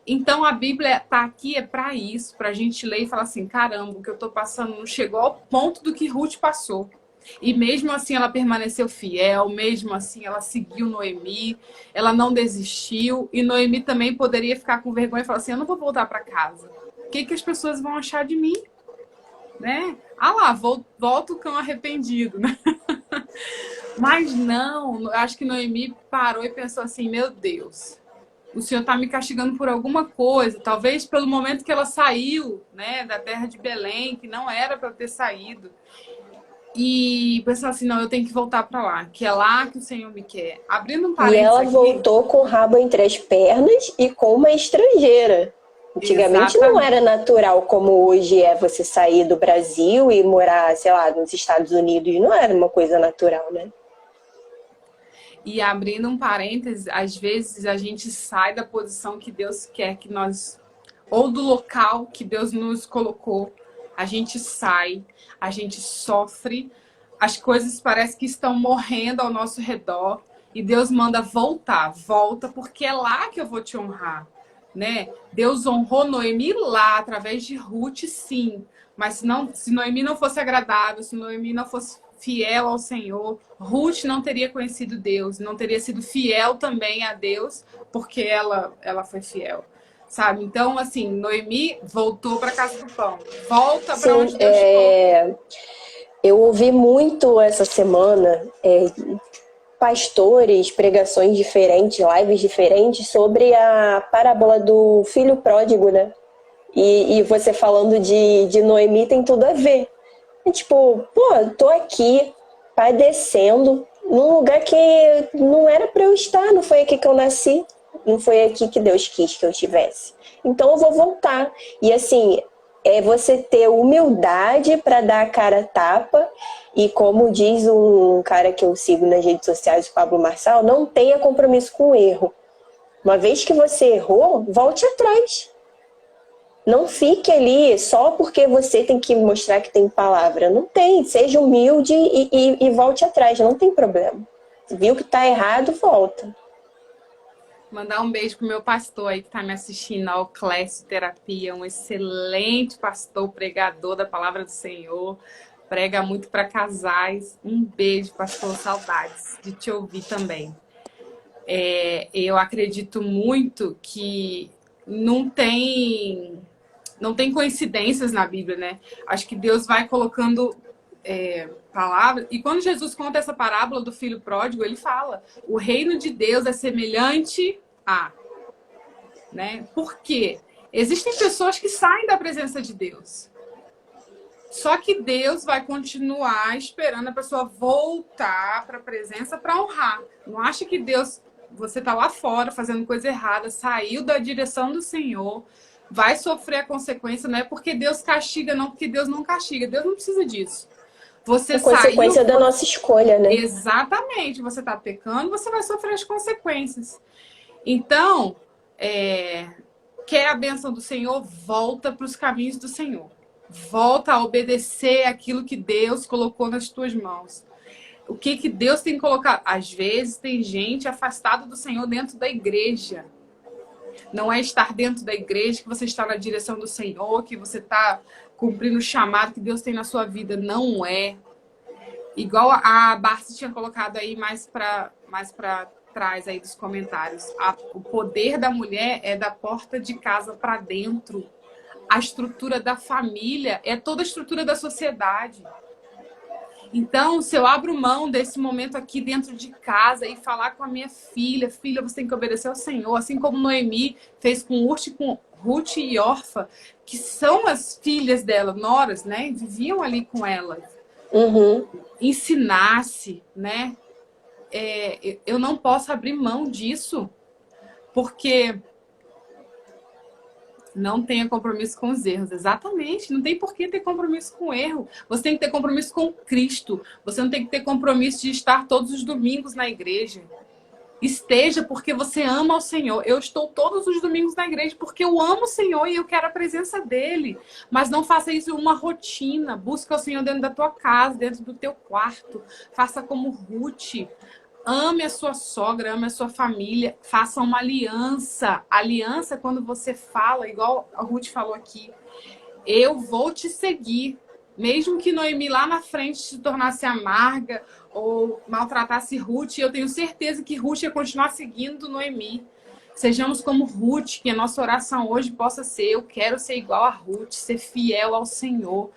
Então a Bíblia tá aqui é para isso, para a gente ler e falar assim, caramba, o que eu tô passando não chegou ao ponto do que Ruth passou. E mesmo assim ela permaneceu fiel, mesmo assim ela seguiu Noemi, ela não desistiu. E Noemi também poderia ficar com vergonha e falar assim, eu não vou voltar para casa. O que, que as pessoas vão achar de mim? Né? Ah lá, volta o cão arrependido, né? Mas não, acho que Noemi parou e pensou assim, meu Deus, o Senhor está me castigando por alguma coisa, talvez pelo momento que ela saiu, né, da terra de Belém, que não era para ter saído. E pensou assim, não, eu tenho que voltar para lá, que é lá que o Senhor me quer. Abrindo um E parênteses ela aqui. voltou com o rabo entre as pernas e com uma estrangeira. Antigamente não Exatamente. era natural como hoje é você sair do Brasil e morar, sei lá, nos Estados Unidos. Não era uma coisa natural, né? E abrindo um parênteses, às vezes a gente sai da posição que Deus quer que nós, ou do local que Deus nos colocou, a gente sai, a gente sofre, as coisas parecem que estão morrendo ao nosso redor e Deus manda voltar, volta, porque é lá que eu vou te honrar, né? Deus honrou Noemi lá, através de Ruth, sim, mas se Noemi não fosse agradável, se Noemi não fosse fiel ao Senhor, Ruth não teria conhecido Deus, não teria sido fiel também a Deus, porque ela foi fiel, sabe? Então, assim, Noemi voltou para casa do pão, volta para Sim, onde Deus te colocou. eu ouvi muito essa semana pastores, pregações diferentes, lives diferentes sobre a parábola do filho pródigo, né? E você falando de Noemi tem tudo a ver. É tipo, pô, tô aqui padecendo num lugar que não era para eu estar, não foi aqui que eu nasci, não foi aqui que Deus quis que eu estivesse. Então eu vou voltar. E assim, é você ter humildade para dar a cara a tapa e como diz um cara que eu sigo nas redes sociais, o Pablo Marçal, não tenha compromisso com o erro. Uma vez que você errou, volte atrás. Não fique ali só porque você tem que mostrar que tem palavra. Não tem. Seja humilde e volte atrás. Não tem problema. Viu que tá errado, volta. Mandar um beijo pro meu pastor aí que tá me assistindo ao Clécio Terapia, um excelente pastor, pregador da palavra do Senhor, prega muito para casais. Um beijo, pastor, saudades de te ouvir também. Eu acredito muito que não tem coincidências na Bíblia, né? Acho que Deus vai colocando palavras. E quando Jesus conta essa parábola do filho pródigo, ele fala: o reino de Deus é semelhante a, né? Por quê? Existem pessoas que saem da presença de Deus. Só que Deus vai continuar esperando a pessoa voltar para a presença para honrar. Não acha que Deus, você está lá fora fazendo coisa errada, saiu da direção do Senhor, vai sofrer a consequência, não é porque Deus castiga, não, porque Deus não castiga. Deus não precisa disso. Você É consequência saiu. da nossa escolha, né? Exatamente. Você está pecando, você vai sofrer as consequências. Então, quer a bênção do Senhor? Volta para os caminhos do Senhor. Volta a obedecer aquilo que Deus colocou nas tuas mãos. O que Deus tem colocado? Às vezes tem gente afastada do Senhor dentro da igreja. Não é estar dentro da igreja que você está na direção do Senhor, que você está cumprindo o chamado que Deus tem na sua vida. Não é. Igual a Barça tinha colocado aí mais para trás aí dos comentários. O poder da mulher é da porta de casa para dentro. A estrutura da família é toda a estrutura da sociedade. Então, se eu abro mão desse momento aqui dentro de casa e falar com a minha filha, filha, você tem que obedecer ao Senhor, assim como Noemi fez com Ruth e Orfa, que são as filhas dela, noras, né? Viviam ali com ela. Uhum. Ensinasse, né? Eu não posso abrir mão disso, porque Não tenha compromisso com os erros. Exatamente. Não tem por que ter compromisso com o erro. Você tem que ter compromisso com Cristo. Você não tem que ter compromisso de estar todos os domingos na igreja. Esteja porque você ama o Senhor. Eu estou todos os domingos na igreja porque eu amo o Senhor e eu quero a presença dele. Mas não faça isso uma rotina. Busca o Senhor dentro da tua casa, dentro do teu quarto. Faça como Ruth. Ame a sua sogra, ame a sua família. Faça uma aliança. Aliança quando você fala, igual a Ruth falou aqui. Eu vou te seguir. Mesmo que Noemi lá na frente se tornasse amarga ou maltratasse Ruth, eu tenho certeza que Ruth ia continuar seguindo Noemi. Sejamos como Ruth, que a nossa oração hoje possa ser: eu quero ser igual a Ruth, ser fiel ao Senhor.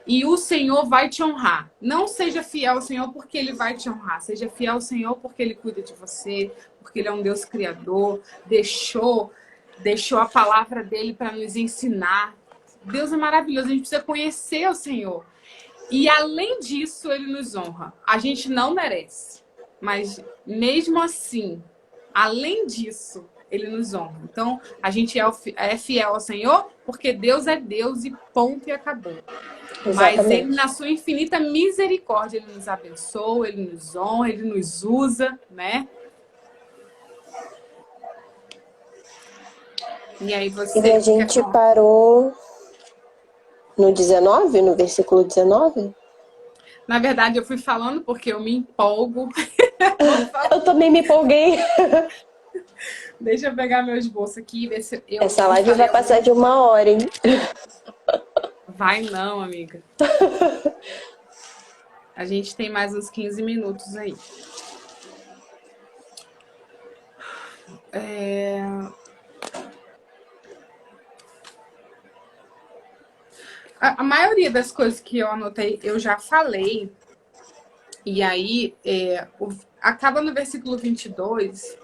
E o Senhor vai te honrar. Não seja fiel ao Senhor porque Ele vai te honrar. Seja fiel ao Senhor porque Ele cuida de você, porque Ele é um Deus criador, deixou a palavra dele para nos ensinar. Deus é maravilhoso, a gente precisa conhecer o Senhor. E além disso, Ele nos honra. A gente não merece, mas mesmo assim, além disso, Ele nos honra. Então, a gente é fiel ao Senhor porque Deus é Deus e ponto e acabou. Exatamente. Mas Ele, na sua infinita misericórdia, Ele nos abençoa, Ele nos honra, Ele nos usa, né? E aí você... E a gente parou no 19, no versículo 19? Na verdade, eu fui falando porque eu me empolgo. Eu também me empolguei. Deixa eu pegar meu esboço aqui e ver se eu... Essa live vai passar de 1 hora, hein? Vai não, amiga. A gente tem mais uns 15 minutos aí. A maioria das coisas que eu anotei, eu já falei. E aí, acaba no versículo 22.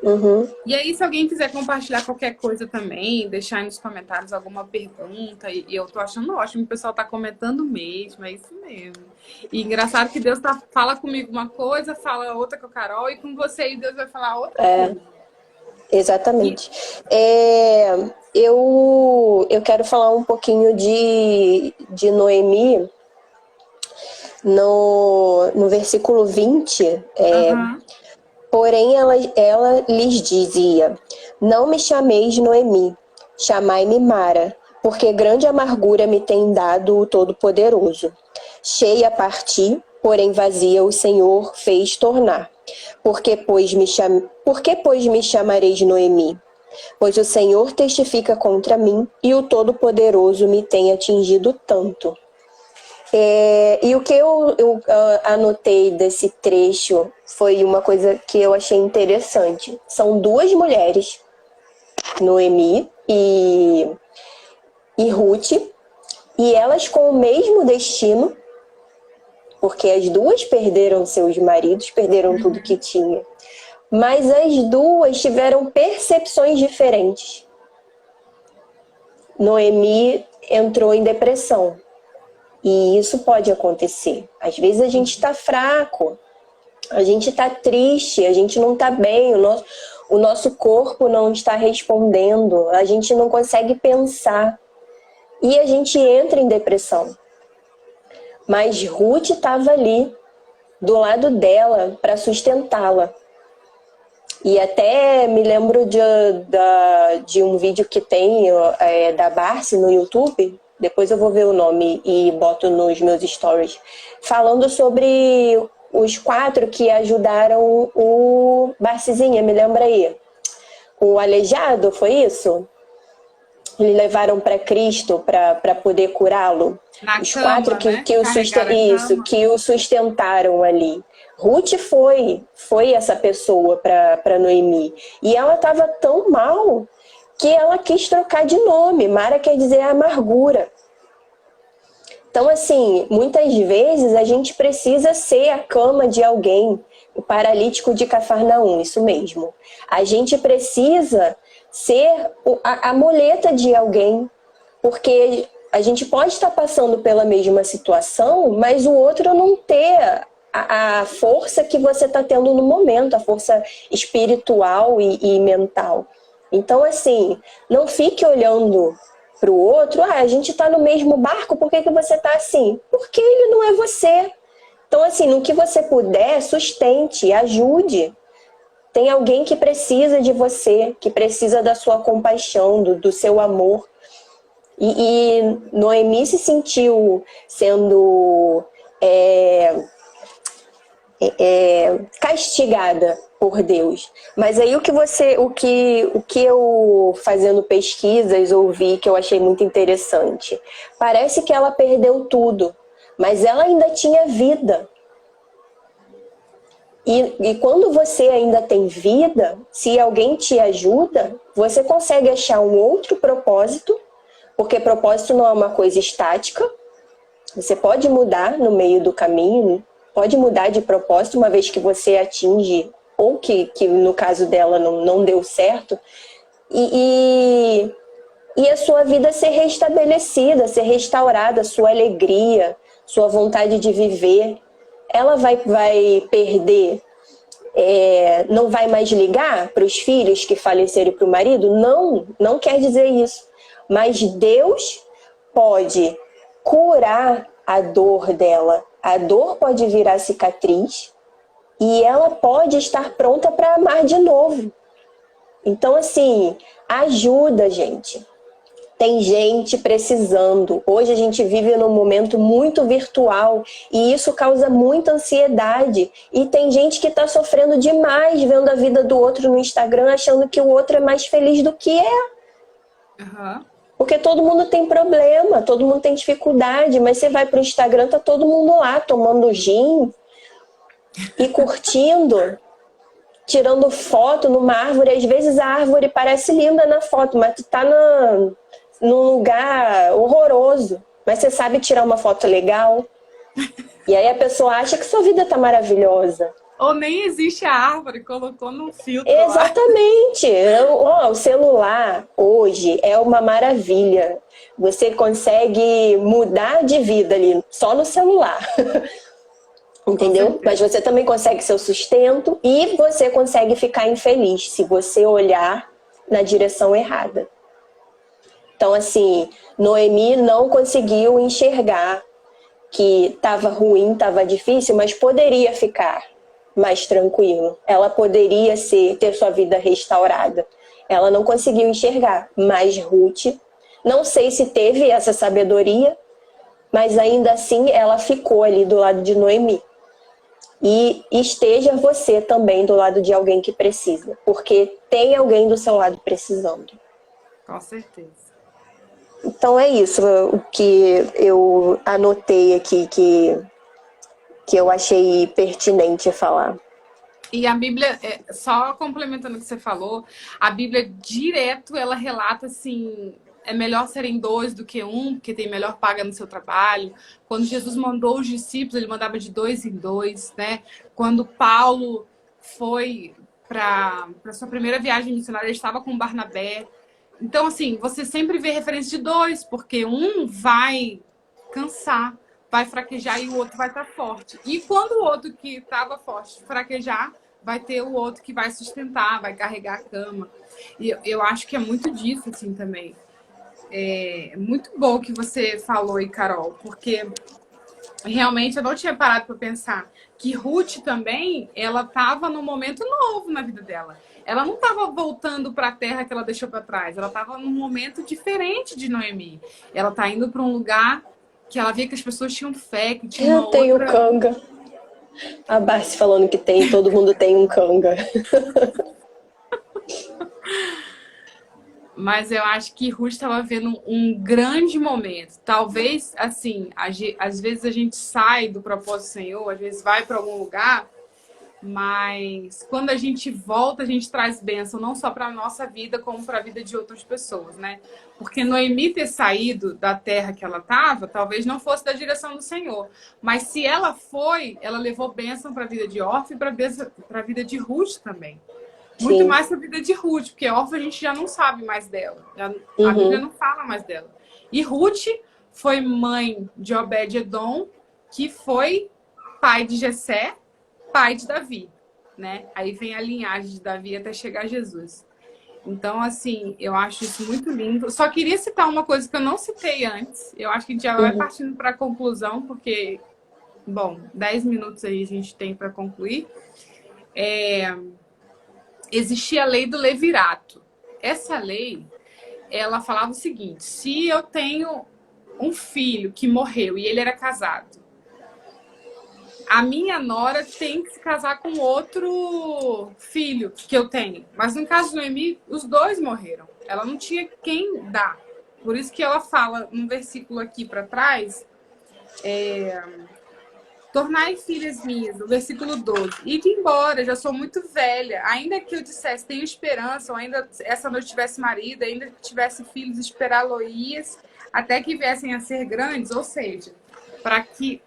Uhum. E aí, se alguém quiser compartilhar qualquer coisa também, deixar aí nos comentários alguma pergunta. E eu tô achando ótimo, o pessoal tá comentando mesmo, é isso mesmo. E engraçado que Deus fala comigo uma coisa, fala outra com a Carol, e com você e Deus vai falar outra coisa. Exatamente. Eu quero falar um pouquinho de Noemi no versículo 20. Porém, ela lhes dizia: não me chameis Noemi, chamai-me Mara, porque grande amargura me tem dado o Todo-Poderoso. Cheia parti, porém vazia o Senhor fez tornar. Por que, pois, me chamareis Noemi? Pois o Senhor testifica contra mim, e o Todo-Poderoso me tem atingido tanto. E o que eu anotei desse trecho foi uma coisa que eu achei interessante. São 2 mulheres, Noemi e Ruth, e elas com o mesmo destino, porque as 2 perderam seus maridos, perderam tudo que tinha. Mas as 2 tiveram percepções diferentes. Noemi entrou em depressão. E isso pode acontecer. Às vezes a gente está fraco, a gente está triste, a gente não está bem, o nosso corpo não está respondendo, a gente não consegue pensar. E a gente entra em depressão. Mas Ruth estava ali, do lado dela, para sustentá-la. E até me lembro de um vídeo que tem da Barsi no YouTube. Depois eu vou ver o nome e boto nos meus stories. Falando sobre os 4 que ajudaram o Barcizinha, me lembra aí. O aleijado, foi isso? Eles levaram para Cristo para poder curá-lo. Os cama, 4 né? que o sustentaram ali. Ruth foi essa pessoa para Noemi. E ela estava tão mal que ela quis trocar de nome. Mara quer dizer amargura. Então, assim, muitas vezes a gente precisa ser a cama de alguém, o paralítico de Cafarnaum, isso mesmo. A gente precisa ser a muleta de alguém, porque a gente pode estar passando pela mesma situação, mas o outro não ter a força que você está tendo no momento, a força espiritual e mental. Então, assim, não fique olhando para o outro, a gente está no mesmo barco, por que você está assim? Porque ele não é você. Então, assim, no que você puder, sustente, ajude. Tem alguém que precisa de você, que precisa da sua compaixão, do seu amor. E Noemi se sentiu sendo castigada por Deus. Mas aí o que eu fazendo pesquisas ouvi que eu achei muito interessante. Parece que ela perdeu tudo, mas ela ainda tinha vida. E quando você ainda tem vida, se alguém te ajuda, você consegue achar um outro propósito, porque propósito não é uma coisa estática. Você pode mudar no meio do caminho, pode mudar de propósito uma vez que você atinge, ou que no caso dela não deu certo, e a sua vida ser restabelecida, ser restaurada, sua alegria, sua vontade de viver. Ela vai perder, não vai mais ligar para os filhos que faleceram e para o marido? Não quer dizer isso. Mas Deus pode curar a dor dela. A dor pode virar cicatriz e ela pode estar pronta para amar de novo. Então, assim, ajuda, gente. Tem gente precisando. Hoje a gente vive num momento muito virtual e isso causa muita ansiedade. E tem gente que está sofrendo demais vendo a vida do outro no Instagram, achando que o outro é mais feliz do que é. Uhum. Porque todo mundo tem problema, todo mundo tem dificuldade, mas você vai pro Instagram, tá todo mundo lá tomando gin e curtindo, tirando foto numa árvore. Às vezes a árvore parece linda na foto, mas tu tá num lugar horroroso. Mas você sabe tirar uma foto legal. E aí a pessoa acha que sua vida tá maravilhosa. Ou nem existe a árvore, colocou num filtro. Exatamente. O celular hoje é uma maravilha. Você consegue mudar de vida ali só no celular. Entendeu? Mas você também consegue seu sustento e você consegue ficar infeliz se você olhar na direção errada. Então, assim, Noemi não conseguiu enxergar que estava ruim, estava difícil, mas poderia ficar mais tranquilo. Ela poderia ter sua vida restaurada. Ela não conseguiu enxergar, mas Ruth, não sei se teve essa sabedoria, mas ainda assim ela ficou ali do lado de Noemi. E esteja você também do lado de alguém que precisa, porque tem alguém do seu lado precisando. Com certeza. Então é isso o que eu anotei aqui que eu achei pertinente falar. E a Bíblia, só complementando o que você falou, a Bíblia direto, ela relata assim, é melhor serem dois do que um, porque tem melhor paga no seu trabalho. Quando Jesus mandou os discípulos, ele mandava de 2 em 2, né? Quando Paulo foi para sua primeira viagem missionária, ele estava com Barnabé. Então, assim, você sempre vê referência de dois, porque um vai cansar, vai fraquejar e o outro vai estar forte. E quando o outro que estava forte fraquejar, vai ter o outro que vai sustentar, vai carregar a cama. E eu acho que é muito disso, assim, também. É muito bom o que você falou aí, Carol, porque realmente eu não tinha parado para pensar que Ruth também, ela estava num momento novo na vida dela. Ela não estava voltando para a terra que ela deixou para trás. Ela estava num momento diferente de Noemi. Ela está indo para um lugar que ela via que as pessoas tinham fé, que tinha uma Tem outra... o canga. A Barcy falando que todo mundo tem um canga. Mas eu acho que Ruth estava vendo um grande momento. Talvez, assim, às vezes a gente sai do propósito do Senhor, às vezes vai para algum lugar, mas quando a gente volta, a gente traz bênção não só para a nossa vida, como para a vida de outras pessoas, né? Porque Noemi ter saído da terra que ela estava, talvez não fosse da direção do Senhor. Mas se ela foi, ela levou bênção para a vida de Orfa e para a vida de Ruth também. Muito Sim. mais para a vida de Ruth, porque Orfa a gente já não sabe mais dela. A Bíblia não fala mais dela. E Ruth foi mãe de Obed-edom, que foi pai de Jessé, pai de Davi, né? Aí vem a linhagem de Davi até chegar a Jesus. Então, assim, eu acho isso muito lindo. Só queria citar uma coisa que eu não citei antes. Eu acho que a gente já vai Uhum. partindo para a conclusão, porque, bom, 10 minutos aí a gente tem para concluir. Existia a lei do levirato. Essa lei, ela falava o seguinte: se eu tenho um filho que morreu e ele era casado, a minha nora tem que se casar com outro filho que eu tenho. Mas no caso de Noemi, os dois morreram. Ela não tinha quem dar. Por isso que ela fala no versículo aqui para trás, tornai filhas minhas, no versículo 12. Ide embora, já sou muito velha. Ainda que eu dissesse, tenho esperança, ou ainda essa noite tivesse marido, ainda que tivesse filhos, esperá-lo-ias, até que viessem a ser grandes. Ou seja, para que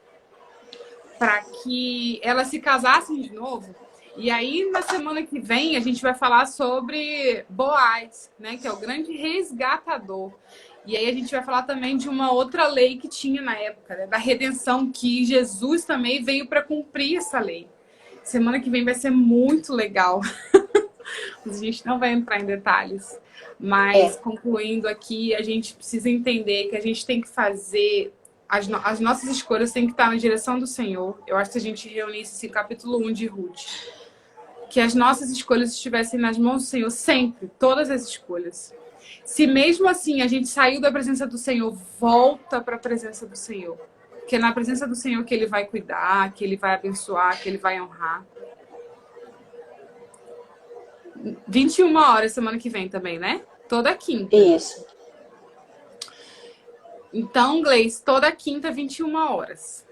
elas se casassem de novo. E aí, na semana que vem, a gente vai falar sobre Boaz, né, que é o grande resgatador. E aí a gente vai falar também de uma outra lei que tinha na época, né, da redenção, que Jesus também veio para cumprir essa lei. Semana que vem vai ser muito legal. A gente não vai entrar em detalhes. Mas, concluindo aqui, a gente precisa entender que a gente tem que fazer... As nossas escolhas têm que estar na direção do Senhor. Eu acho que se a gente reunisse esse capítulo 1 de Ruth, que as nossas escolhas estivessem nas mãos do Senhor sempre, todas as escolhas. Se mesmo assim a gente saiu da presença do Senhor, volta para a presença do Senhor. Porque é na presença do Senhor que Ele vai cuidar, que Ele vai abençoar, que Ele vai honrar. 21 horas semana que vem também, né? Toda quinta. Isso. Então, Gleice, toda quinta, 21 horas.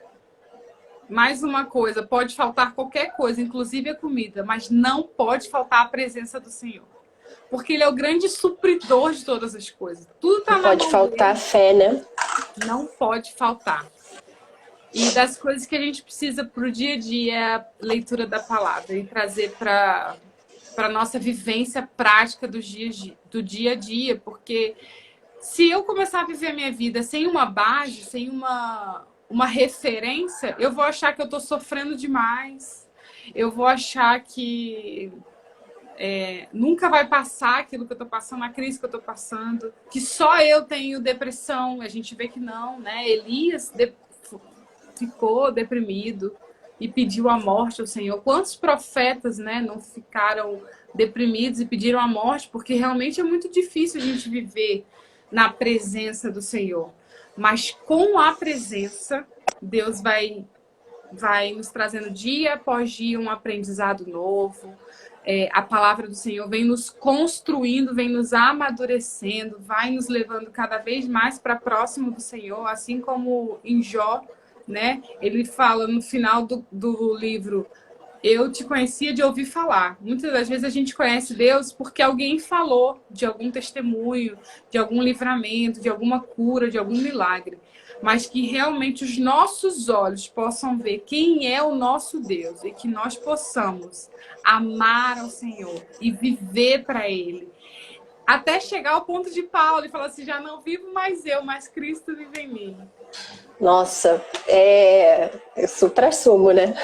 Mais uma coisa, pode faltar qualquer coisa, inclusive a comida, mas não pode faltar a presença do Senhor. Porque Ele é o grande supridor de todas as coisas. Tudo está na mão dele. Pode faltar fé, né? Não pode faltar. E das coisas que a gente precisa para o dia a dia é a leitura da palavra e trazer para a nossa vivência prática do dia a dia, porque se eu começar a viver a minha vida sem uma base, sem uma referência, eu vou achar que eu estou sofrendo demais, eu vou achar que nunca vai passar aquilo que eu estou passando, a crise que eu estou passando, que só eu tenho depressão. A gente vê que não, né? Elias ficou deprimido e pediu a morte ao Senhor. Quantos profetas, né, não ficaram deprimidos e pediram a morte? Porque realmente é muito difícil a gente viver na presença do Senhor. Mas com a presença, Deus vai nos trazendo dia após dia um aprendizado novo. A palavra do Senhor vem nos construindo, vem nos amadurecendo, vai nos levando cada vez mais para próximo do Senhor, assim como em Jó, né? Ele fala no final do livro: eu te conhecia de ouvir falar. Muitas das vezes a gente conhece Deus porque alguém falou de algum testemunho, de algum livramento, de alguma cura, de algum milagre. Mas que realmente os nossos olhos possam ver quem é o nosso Deus e que nós possamos amar ao Senhor e viver para Ele. Até chegar ao ponto de Paulo e falar assim: já não vivo mais eu, mas Cristo vive em mim. Nossa, é supra-sumo, né?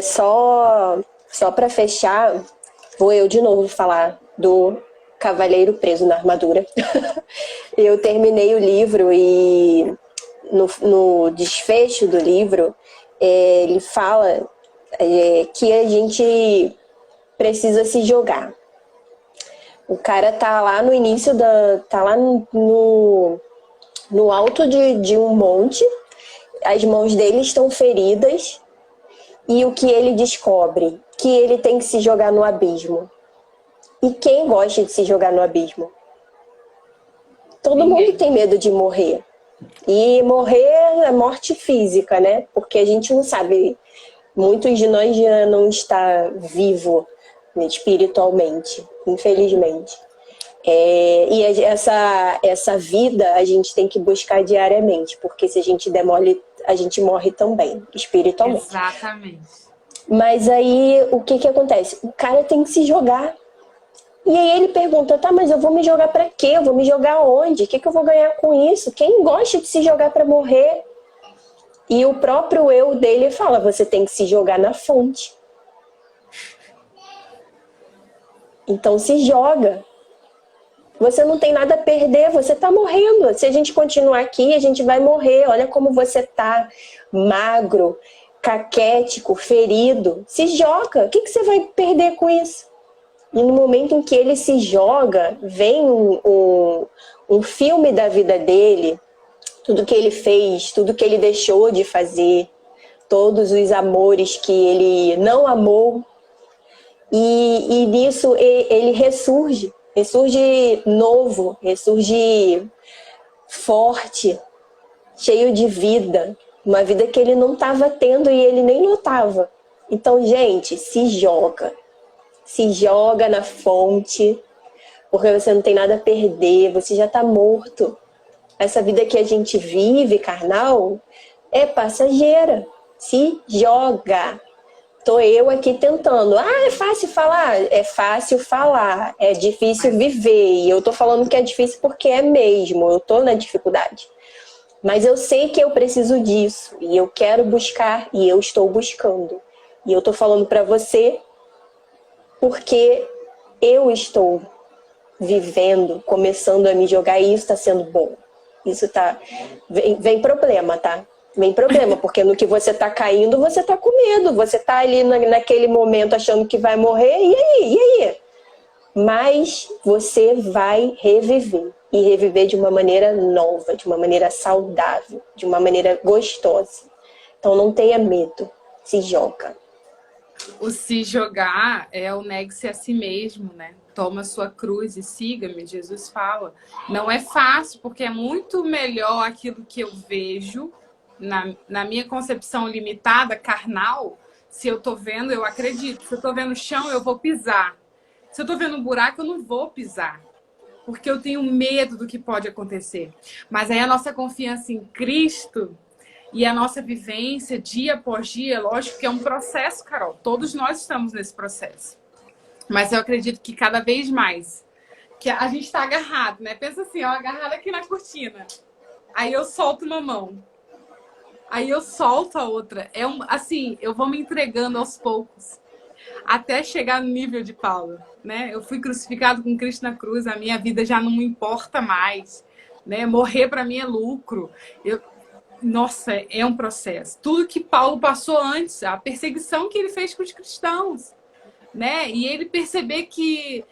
Só para fechar, vou eu de novo falar do Cavaleiro Preso na Armadura. Eu terminei o livro e no desfecho do livro, ele fala que a gente precisa se jogar. O cara tá lá no início tá lá no alto de um monte, as mãos dele estão feridas, e o que ele descobre? Que ele tem que se jogar no abismo. E quem gosta de se jogar no abismo? Todo mundo tem medo de morrer. E morrer é morte física, né? Porque a gente não sabe. Muitos de nós já não está vivo, né, espiritualmente, infelizmente. E essa vida a gente tem que buscar diariamente, porque se a gente demole, a gente morre também, espiritualmente. Exatamente. Mas aí, o que acontece? O cara tem que se jogar. E aí ele pergunta: tá, mas eu vou me jogar pra quê? Eu vou me jogar onde? O que eu vou ganhar com isso? Quem gosta de se jogar pra morrer? E o próprio eu dele fala: você tem que se jogar na fonte. Então se joga. Você não tem nada a perder, você tá morrendo. Se a gente continuar aqui, a gente vai morrer. Olha como você tá, magro, caquético, ferido. Se joga. O que você vai perder com isso? E no momento em que ele se joga, vem um filme da vida dele, tudo que ele fez, tudo que ele deixou de fazer, todos os amores que ele não amou. E nisso ele ressurge novo, ressurge forte, cheio de vida. Uma vida que ele não estava tendo e ele nem notava. Então, gente, se joga. Se joga na fonte, porque você não tem nada a perder, você já está morto. Essa vida que a gente vive, carnal, é passageira. Se joga. Tô eu aqui tentando. Ah, é fácil falar? É fácil falar. É difícil viver. E eu tô falando que é difícil porque é mesmo. Eu tô na dificuldade. Mas eu sei que eu preciso disso. E eu quero buscar. E eu estou buscando. E eu tô falando pra você porque eu estou vivendo, começando a me jogar. E isso tá sendo bom. Isso tá... Vem problema, tá? Vem problema, porque no que você tá caindo, você tá com medo. Você tá ali naquele momento achando que vai morrer. E aí? E aí? Mas você vai reviver. E reviver de uma maneira nova, de uma maneira saudável, de uma maneira gostosa. Então não tenha medo. Se joga. O se jogar é o negue-se a si mesmo, né? Toma sua cruz e siga-me, Jesus fala. Não é fácil, porque é muito melhor aquilo que eu vejo na minha concepção limitada, carnal. Se eu tô vendo, eu acredito. Se eu tô vendo o chão, eu vou pisar. Se eu tô vendo um buraco, eu não vou pisar. Porque eu tenho medo do que pode acontecer. Mas aí a nossa confiança em Cristo e a nossa vivência dia após dia, lógico que é um processo, Carol. Todos nós estamos nesse processo. Mas eu acredito que cada vez mais, que a gente tá agarrado, né? Pensa assim, ó, agarrado aqui na cortina. Aí eu solto uma mão. Aí eu solto a outra. Assim, eu vou me entregando aos poucos. Até chegar no nível de Paulo, né? Eu fui crucificado com Cristo na cruz. A minha vida já não me importa mais, né? Morrer para mim é lucro. Nossa, é um processo. Tudo que Paulo passou antes, a perseguição que ele fez com os cristãos, né? E ele perceber que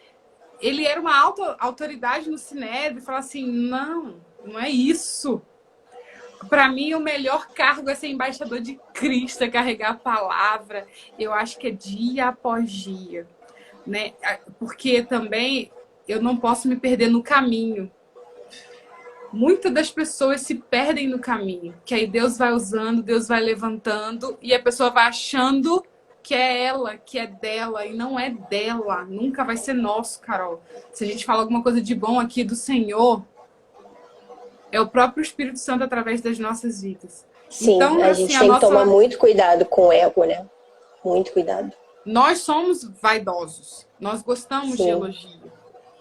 ele era uma alta autoridade no Sinédrio e falar assim, não é isso. Para mim, o melhor cargo é ser embaixador de Cristo, é carregar a palavra. Eu acho que é dia após dia, né? Porque também eu não posso me perder no caminho. Muitas das pessoas se perdem no caminho, que aí Deus vai usando, Deus vai levantando e a pessoa vai achando que é ela, que é dela, e não é dela. Nunca vai ser nosso, Carol. Se a gente fala alguma coisa de bom aqui do Senhor, é o próprio Espírito Santo através das nossas vidas. Sim, então, a gente tem que tomar muito cuidado com o ego, né? Muito cuidado. Nós somos vaidosos. Nós gostamos de elogio.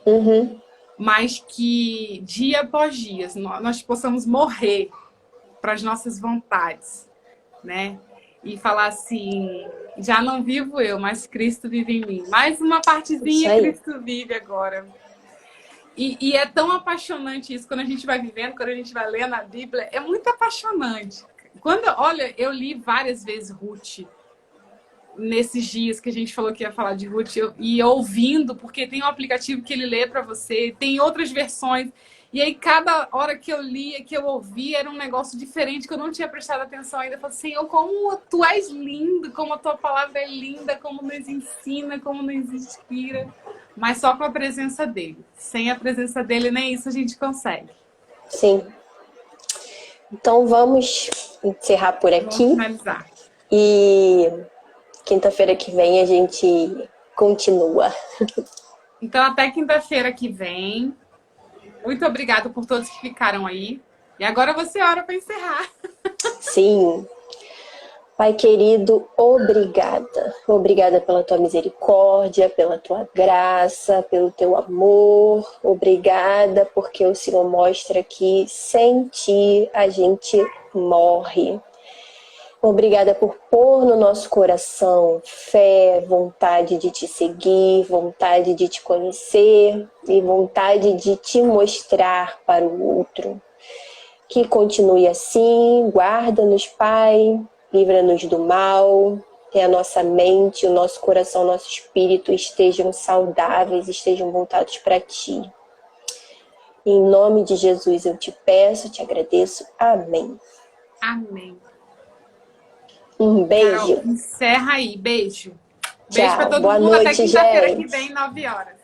Uhum. Mas que dia após dia nós possamos morrer para as nossas vontades, né? E falar assim, já não vivo eu, mas Cristo vive em mim. Mais uma partezinha, Cristo vive agora. E é tão apaixonante isso, quando a gente vai vivendo, quando a gente vai lendo a Bíblia, é muito apaixonante. Olha, eu li várias vezes Ruth, nesses dias que a gente falou que ia falar de Ruth, e ouvindo, porque tem um aplicativo que ele lê para você, tem outras versões, e aí cada hora que eu lia, que eu ouvia, era um negócio diferente, que eu não tinha prestado atenção ainda. Eu falei, Senhor, como tu és lindo, como a tua palavra é linda, como nos ensina, como nos inspira. Mas só com a presença dele. Sem a presença dele, nem isso a gente consegue. Sim. Então vamos encerrar por aqui. Vamos finalizar. E quinta-feira que vem a gente continua. Então até quinta-feira que vem. Muito obrigada por todos que ficaram aí. E agora você ora para encerrar. Sim. Pai querido, obrigada. Obrigada pela tua misericórdia, pela tua graça, pelo teu amor. Obrigada porque o Senhor mostra que sem ti a gente morre. Obrigada por pôr no nosso coração fé, vontade de te seguir, vontade de te conhecer e vontade de te mostrar para o outro. Que continue assim, guarda-nos, Pai, livra-nos do mal, que a nossa mente, o nosso coração, o nosso espírito estejam saudáveis, estejam voltados para Ti. Em nome de Jesus eu te peço, te agradeço. Amém. Amém. Um beijo. Carol, encerra aí. Beijo. Tchau. Beijo para todo Boa mundo. Até noite, quinta-feira que gente. vem, 9 horas.